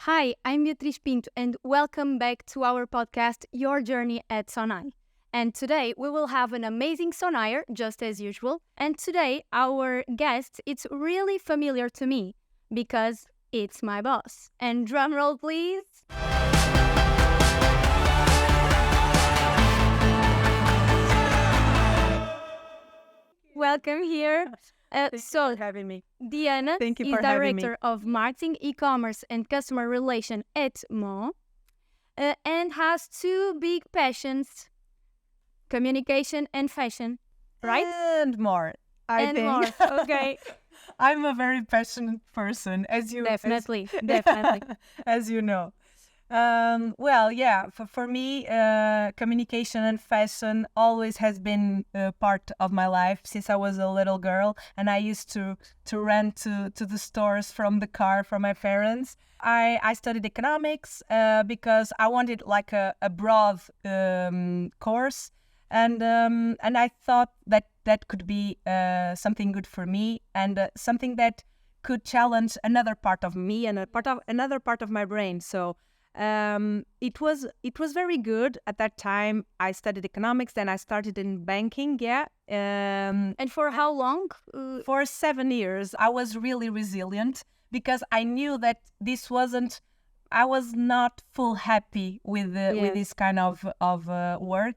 Hi, I'm Beatriz Pinto, and welcome back to our podcast, Your Journey at Sonae. And today we will have an amazing sonayer, just as usual. And today our guest, it's really familiar to me because it's my boss. And drum roll, please. Welcome here. For having me. Diana Thank you is for having me. Director of Marketing, E-commerce and Customer Relation at Mo, and has two big passions, communication and fashion, right? And more. I and think. more, okay. I'm a very passionate person, as you Definitely. as you know. For me, communication and fashion always has been part of my life since I was a little girl, and I used to run to the stores from the car from my parents. I studied economics because I wanted like a broad course, and I thought that could be something good for me and something that could challenge another part of me and another part of my brain. So it was very good at that time. I studied economics, then I started in banking. And for how long? For 7 years. I was really resilient because I knew that I was not full happy with this kind of work.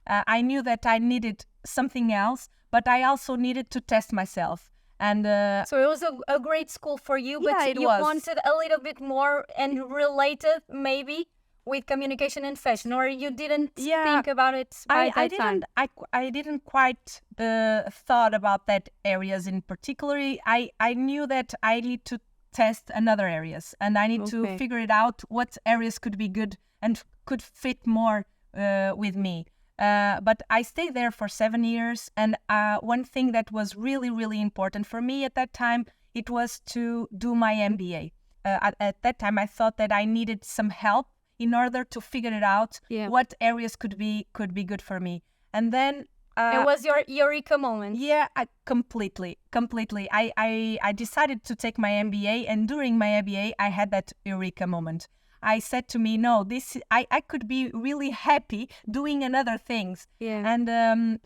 I knew that I needed something else, but I also needed to test myself. And So it was a great school for you, but it you was. wanted a little bit more and related maybe with communication and fashion, or you didn't think about it by that time? I didn't quite thought about that areas in particular. I knew that I need to test another areas, and I need to figure it out what areas could be good and could fit more with me. But I stayed there for 7 years, and one thing that was really, really important for me at that time, it was to do my MBA. At that time, I thought that I needed some help in order to figure it out what areas could be good for me. And then it was your eureka moment. Yeah, completely. I decided to take my MBA, and during my MBA, I had that eureka moment. I said to me, no, I could be really happy doing another things. Yeah. And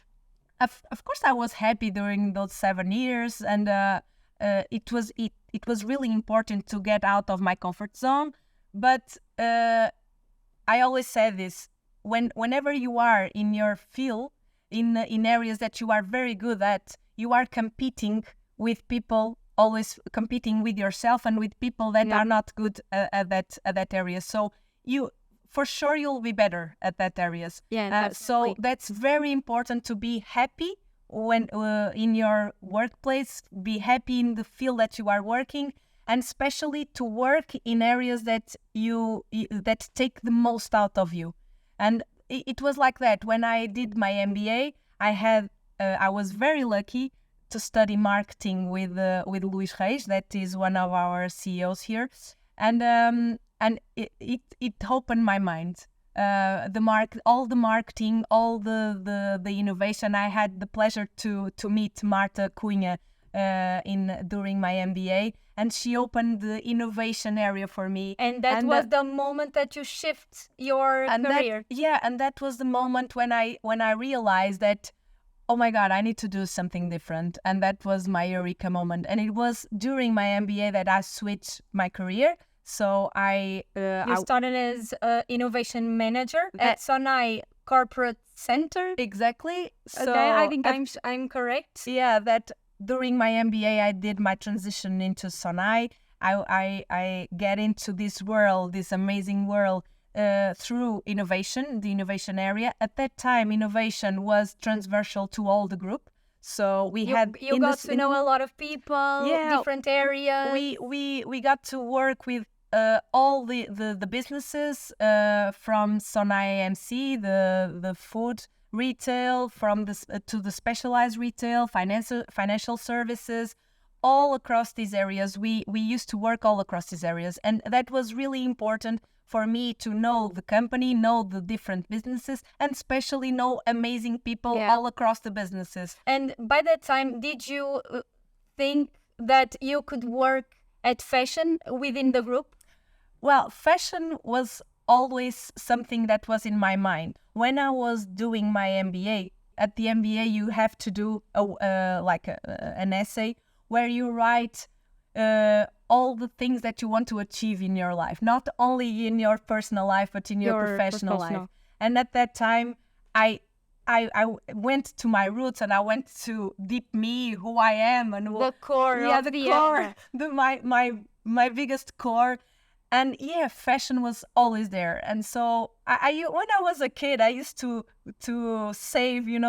of course, I was happy during those 7 years, and it was really important to get out of my comfort zone. But I always say this: whenever you are in your field, in areas that you are very good at, you are competing with people. Always competing with yourself and with people that are not good at that area. So you'll be better at that areas. So that's very important to be happy when in your workplace, be happy in the field that you are working, and especially to work in areas that that take the most out of you. And it was like that when I did my MBA. I was very lucky to study marketing with Luis Reis, that is one of our CEOs here, and it opened my mind. All the marketing, all the innovation. I had the pleasure to meet Marta Cunha during my MBA, and she opened the innovation area for me. And that was the moment that you shift your career. And that was the moment when I realized that, oh my God, I need to do something different. And that was my eureka moment. And it was during my MBA that I switched my career. So you started as innovation manager at Sonae Corporate Center. Exactly. So I think I'm correct. Yeah, that during my MBA, I did my transition into Sonae. I get into this world, this amazing world, through innovation, the innovation area. At that time, innovation was transversal to all the group. So we you got to know a lot of people, different areas. We got to work with all the businesses from Sonae MC, the food retail, to the specialized retail, financial services, all across these areas. We used to work all across these areas, and that was really important for me to know the company, know the different businesses, and especially know amazing people all across the businesses. And by that time, did you think that you could work at fashion within the group? Well, fashion was always something that was in my mind. When I was doing my MBA, at the MBA you have to do an essay where you write all the things that you want to achieve in your life, not only in your personal life, but in your professional life. And at that time, I went to my roots and I went to deep me, who I am, and the core. My biggest core. And yeah, fashion was always there. And so I when I was a kid, I used to save, the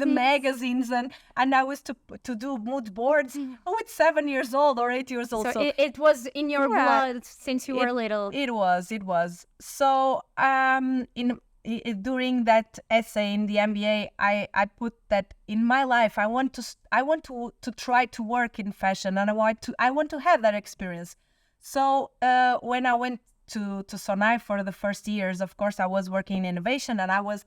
magazines, and I was to do mood boards with 7 years old or 8 years old. So it was in your blood since you were little. It was. So during that essay in the MBA, I put that in my life. I want to try to work in fashion, and I want to have that experience. So when I went to Sonae for the first years, of course, I was working in innovation, and I was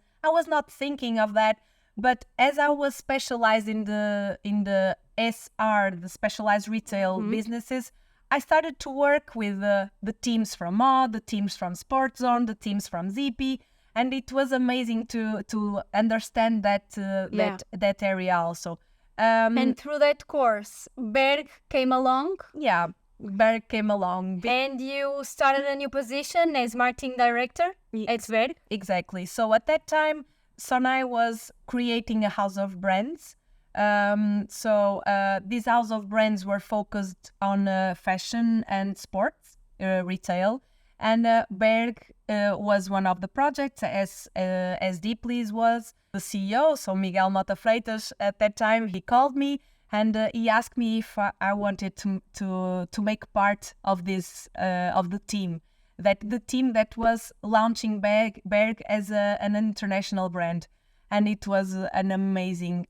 not thinking of that. But as I was specialized in the SR, the specialized retail businesses, I started to work with the teams from Mod, the teams from Sports Zone, the teams from ZP, and it was amazing to understand that area also. And through that course, Berg came along. Yeah. Berg came along. And you started a new position as marketing director at Berg? Exactly. So at that time, Sonae was creating a house of brands. These house of brands were focused on fashion and sports, retail. And Berg was one of the projects, as Beatriz was the CEO. So Miguel Mota Freitas, at that time, he called me. And he asked me if I wanted to make part of this of the team that was launching Berg as an international brand, and it was an amazing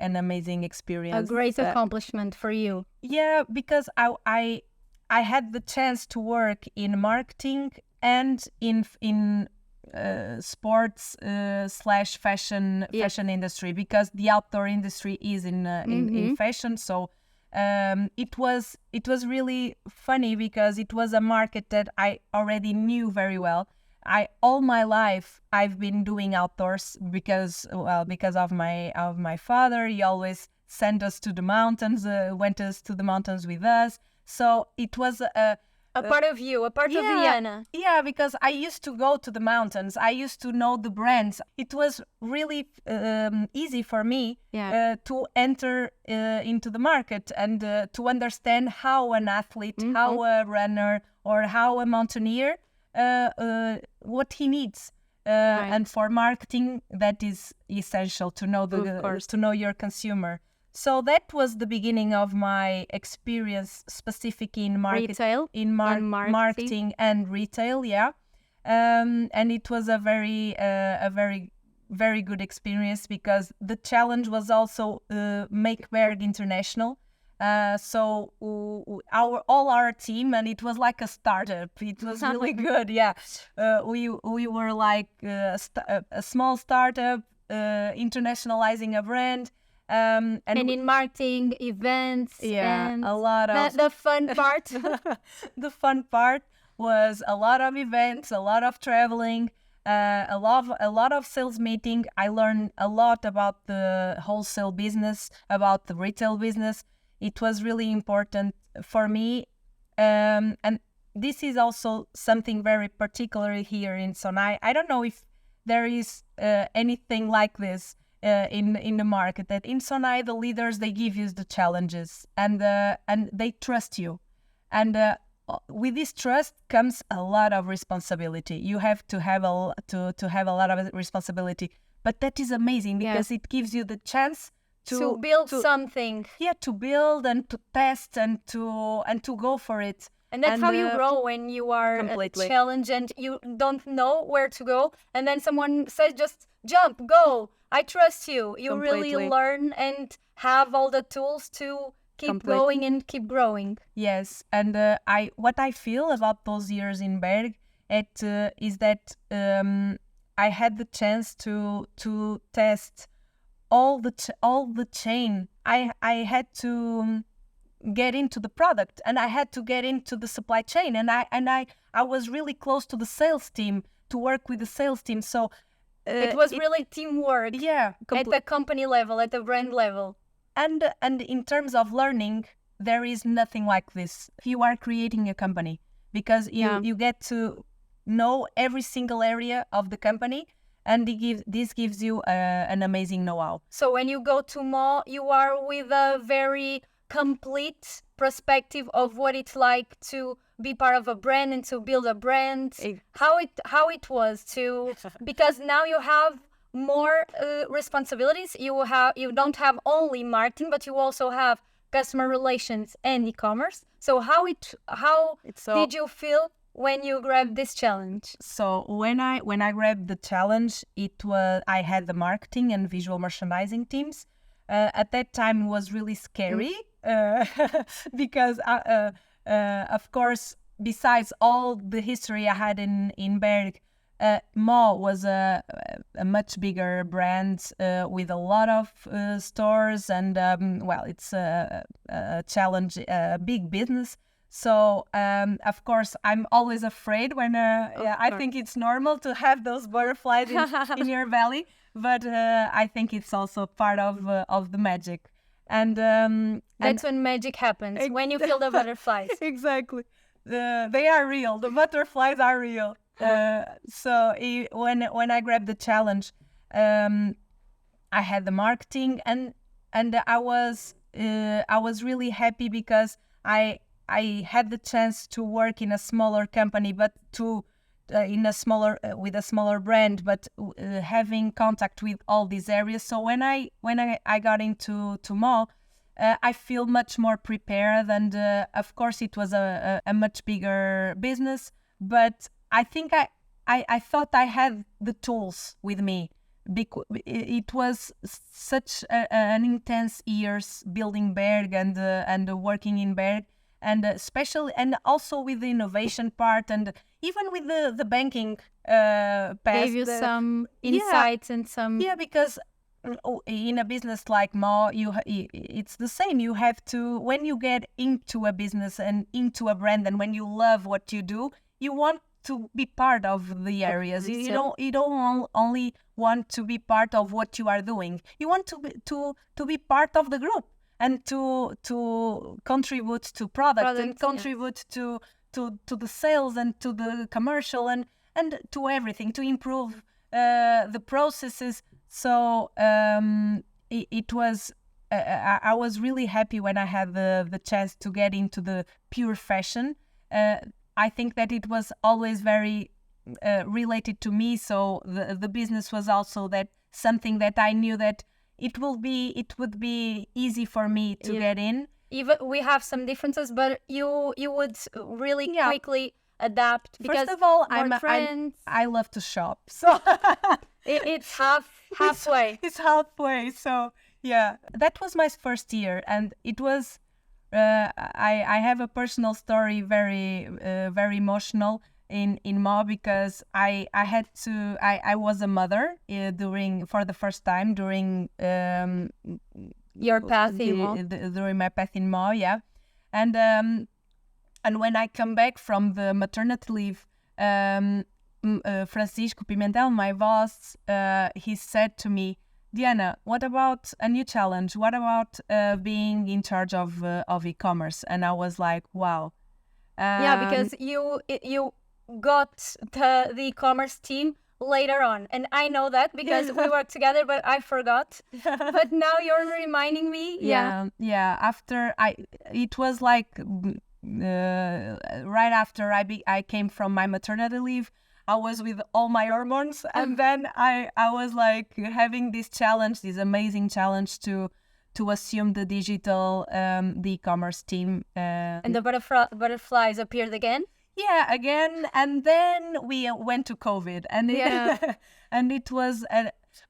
experience. A great accomplishment for you. Yeah, because I had the chance to work in marketing and in sports / fashion industry, because the outdoor industry is in fashion. So it was really funny because it was a market that I already knew very well. All my life I've been doing outdoors because of my father. He always sent us to the mountains, went us to the mountains with us. So it was a part of you, a part of Diana. Yeah, because I used to go to the mountains. I used to know the brands. It was really easy for me to enter into the market and to understand how an athlete, how a runner, or how a mountaineer, what he needs. And for marketing, that is essential to know to know your consumer. So that was the beginning of my experience, specific in retail, marketing and retail. Yeah, and it was a very good experience because the challenge was also make Berg international. So all our team, and it was like a startup. It was really good. Yeah, we were like a small startup, internationalizing a brand. And in marketing, events, and a lot of the fun part. The fun part was a lot of events, a lot of traveling, a lot of sales meeting. I learned a lot about the wholesale business, about the retail business. It was really important for me, and this is also something very particular here in Sonae. I don't know if there is anything like this in the market, that in Sonae the leaders, they give you the challenges and they trust you, and with this trust comes a lot of responsibility. You have to have a lot of responsibility, but that is amazing because it gives you the chance to build something. Yeah, to build and to test and to go for it. And that's how you grow, when you are challenged and you don't know where to go, and then someone says, just jump, go, I trust you. You really learn and have all the tools to keep going and keep growing. Yes, and what I feel about those years in Berg is that I had the chance to test all the chain. I had to get into the product, and I had to get into the supply chain, and I was really close to the sales team, to work with the sales team. So it was really teamwork. Yeah, at the company level, at the brand level. And in terms of learning, there is nothing like this. You are creating a company because you get to know every single area of the company, and this gives you an amazing know-how. So when you go to mall, you are with a very complete perspective of what it's like to be part of a brand and to build a brand. How it was to, because now you have more responsibilities. You don't have only marketing, but you also have customer relations and e-commerce. So how did you feel when you grabbed this challenge? So when I grabbed the challenge, I had the marketing and visual merchandising teams. At that time, it was really scary because of course, besides all the history I had in Berg, Mo was a much bigger brand with a lot of stores, and it's a challenge, a big business. So of course, I'm always afraid when I think it's normal to have those butterflies in your belly, but I think it's also part of the magic. And that's when magic happens, when you feel the butterflies. Exactly. They are real. The butterflies are real. When I grabbed the challenge, I had the marketing, and I was really happy because I had the chance to work in a smaller company, but with a smaller brand, but having contact with all these areas. So when I got into Mall, I feel much more prepared, and of course it was a much bigger business, but I think I thought I had the tools with me, because it was such an intense years building Berg and working in Berg, and especially, and also with the innovation part, and even with the banking past. Gave you some insights and some... Yeah, because in a business like Mo, it's the same. You have to, when you get into a business and into a brand, and when you love what you do, you want to be part of the areas. You don't only want to be part of what you are doing. You want to be part of the group, and to contribute to product and contribute to the sales and to the commercial and to everything, to improve the processes. So it was I was really happy when I had the chance to get into the pure fashion. I think that it was always very related to me. So the business was also that something that I knew that it would be easy for me to get in. Even we have some differences, but you would really quickly adapt, because first of all, I love to shop, so it's halfway. It's halfway. So yeah, that was my first year, and it was. I have a personal story, very very emotional in Mo, because I was a mother for the first time during your path in Mo. During my path in Mo, yeah, and when I come back from the maternity leave, Francisco Pimentel, my boss, he said to me, Diana, what about a new challenge? What about being in charge of e-commerce? And I was like, wow. Because you got the e-commerce team later on, and I know that because we worked together, but I forgot. But now you're reminding me. Yeah. After it was like right after I came from my maternity leave. I was with all my hormones, and then I was like having this challenge, this amazing challenge to assume the digital, the e-commerce team. And the butterflies appeared again? Yeah, again, and then we went to COVID, and and it was,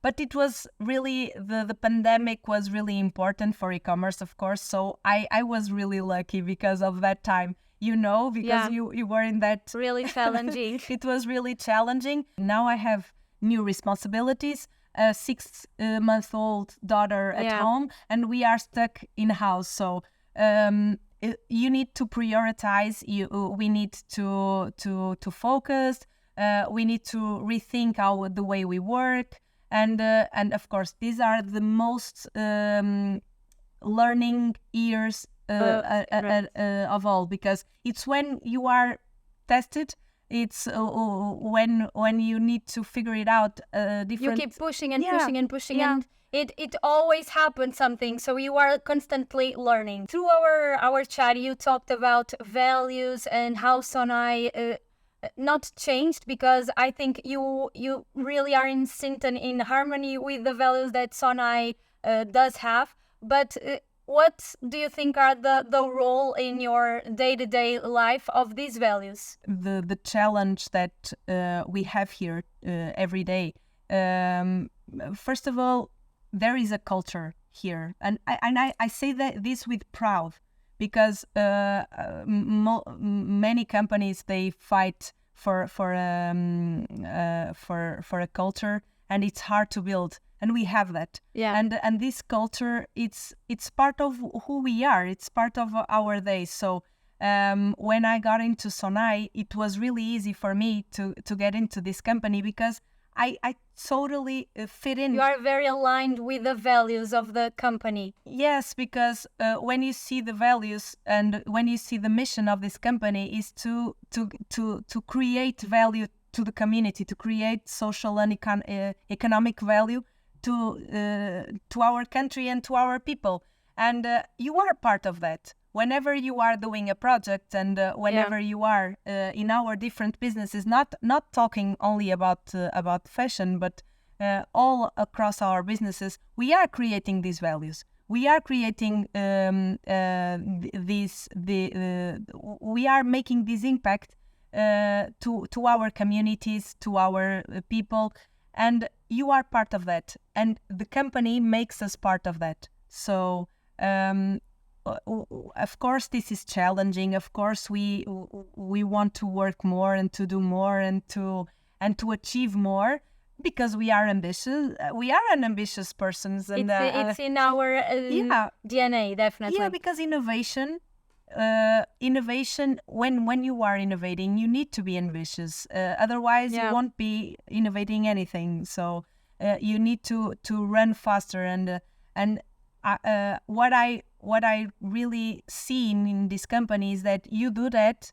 but it was really, the pandemic was really important for e-commerce, of course. So I was really lucky because of that time. Because you were in that... Really challenging. It was really challenging. Now I have new responsibilities, a 6-month-old daughter at home, and we are stuck in house. So you need to prioritize. We need to focus. We need to rethink the way we work, and of course, these are the most learning years of all, because it's when you are tested. It's when you need to figure it out. You keep pushing and Yeah. pushing and pushing, Yeah. and it always happens something. So you are constantly learning. Through our chat, you talked about values and how Sonae not changed, because I think you really are in sync and in harmony with the values that Sonae does have. But what do you think are the role in your day-to-day life of these values? The challenge that we have here every day. First of all, there is a culture here, and I say that this with proud, because many companies, they fight for a culture, and it's hard to build, and we have that. Yeah. And this culture, it's part of who we are. It's part of our days. So when I got into Sonae, it was really easy for me to get into this company, because I totally fit in. You are very aligned with the values of the company. Yes, because when you see the values and when you see the mission of this company is to create value to the community, to create social and economic value to our country and to our people, and you are part of that. Whenever you are doing a project, and whenever you are in our different businesses, not talking only about fashion, but all across our businesses, we are creating these values. We are creating we are making this impact to our communities, to our people, and you are part of that. And the company makes us part of that. So. Of course, this is challenging. Of course, we want to work more and to do more and to achieve more, because we are ambitious. We are an ambitious persons, and It's in our DNA, definitely. Yeah, because innovation, when you are innovating, you need to be ambitious. Otherwise, you won't be innovating anything. So you need to run faster, and what I really see in this company is that you do that,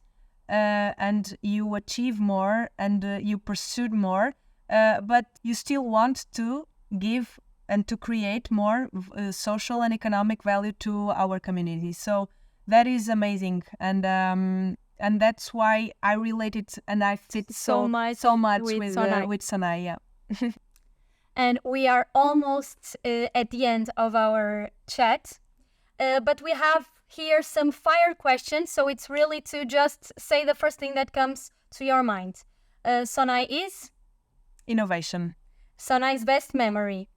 and you achieve more, and you pursue more, but you still want to give and to create more social and economic value to our community. So that is amazing, and that's why I related and I fit so much with Sonae. Yeah. And we are almost at the end of our chat. But we have here some fire questions, so it's really to just say the first thing that comes to your mind. Sonae is? Innovation. Sonae's best memory?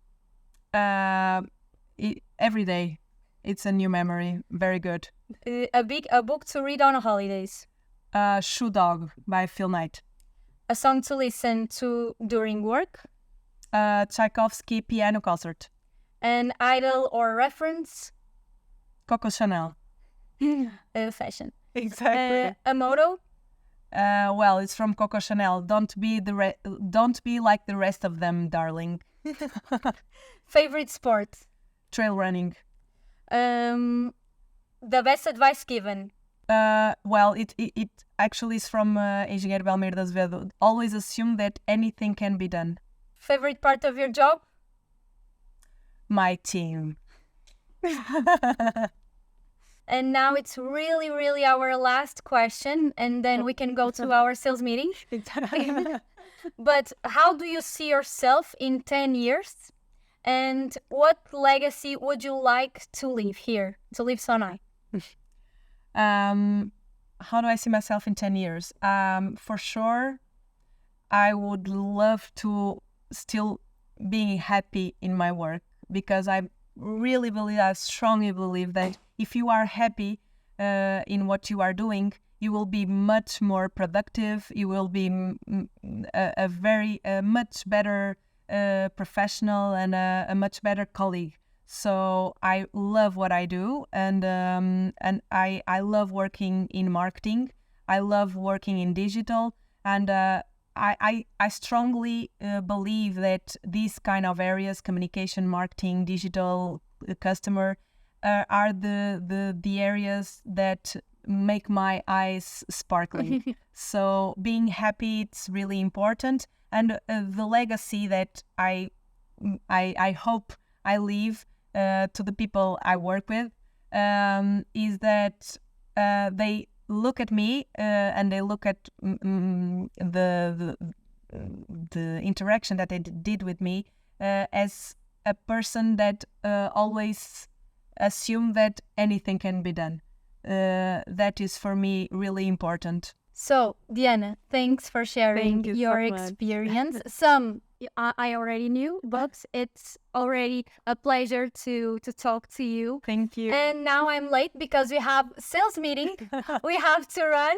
Every day. It's a new memory. Very good. A book to read on holidays? Shoe Dog by Phil Knight. A song to listen to during work? Tchaikovsky Piano Concert. An idol or reference? Coco Chanel. Fashion. Exactly. A motto? Well, it's from Coco Chanel. Don't be like the rest of them, darling. Favorite sport? Trail running. The best advice given? Well, it actually is from Engenheiro Belmiro de Azevedo. Always assume that anything can be done. Favorite part of your job? My team. And now it's really, really our last question, and then we can go to our sales meeting. But how do you see yourself in 10 years? And what legacy would you like to leave here, to leave Sonae? How do I see myself in 10 years? For sure, I would love to still being happy in my work, because I strongly believe that if you are happy in what you are doing, you will be much more productive. You will be a much better professional and a much better colleague. So I love what I do, and I love working in marketing. I love working in digital, and I strongly believe that these kind of areas, communication, marketing, digital, customer, are the areas that make my eyes sparkling. So being happy, it's really important, and the legacy that I hope I leave to the people I work with is that they look at me and they look at the interaction that they did with me as a person that always assume that anything can be done. That is for me really important. So, Diana, thanks for sharing Thank you your so much. experience. Some I already knew, but it's already a pleasure to talk to you. Thank you. And now I'm late because we have sales meeting. We have to run.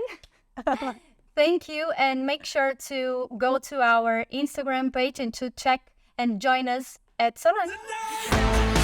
Thank you, and make sure to go to our Instagram page and to check and join us at Sonae.